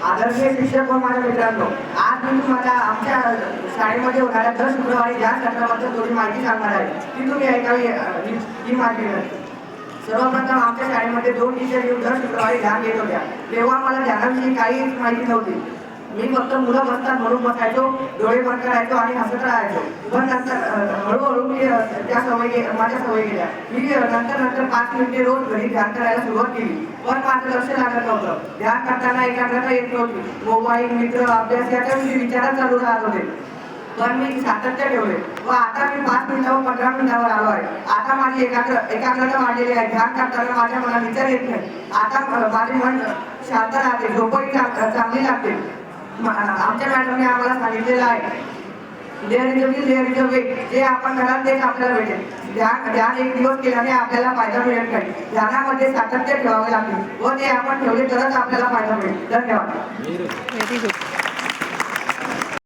आदरणीय शिक्षक व माझ्या मित्रांनो, आज मी तुम्हाला आमच्या शाळेमध्ये होणाऱ्या दर शुक्रवारी ध्यान सत्राबद्दल थोडी माहिती सांगणार आहे, ती तुम्ही ऐकावी ही माझी विनंती. सर्वप्रथम आमच्या शाळेमध्ये 2 टीचर येऊन दर शुक्रवारी ध्यान घेत होत्या. तेव्हा मला ध्यानाविषयी काहीच माहिती नव्हती. मी फक्त मुलं बसतात म्हणून बसायचो, डोळे बंद करायचो आणि हसत राहायचो. पण नंतर हळूहळू त्या माझ्या सवयी गेल्या. मी नंतर 5 मिनिटे रोज घरी ध्यान करायला सुरुवात केली. पण माझं लक्ष लागत नव्हतं. ध्यान करताना एकाग्रता येत नव्हती. मोबाईल, मित्र, अभ्यास याच्याविषयी विचारच चालू राहत होते. पण मी सातत्य ठेवले व आता मी 5 मिनिटावर 15 मिनिटावर आलो आहे. आता माझी एकाग्रता वाढलेली आहे. ध्यान करताना माझ्या मनात विचार येत नाही. आता माझे मन शांत राहते, झोपही चांगली लागते. आमच्या मॅडमने आम्हाला सांगितलेलं आहे, there is a will there is a way. जे आपण कराल तेच आपल्याला भेटेल. ध्यान एक दिवस केल्याने आपल्याला फायदा मिळत नाही. ध्यानामध्ये सातत्य ठेवावे लागते व ते आपण ठेवले तरच आपल्याला फायदा मिळेल. धन्यवाद. Very good.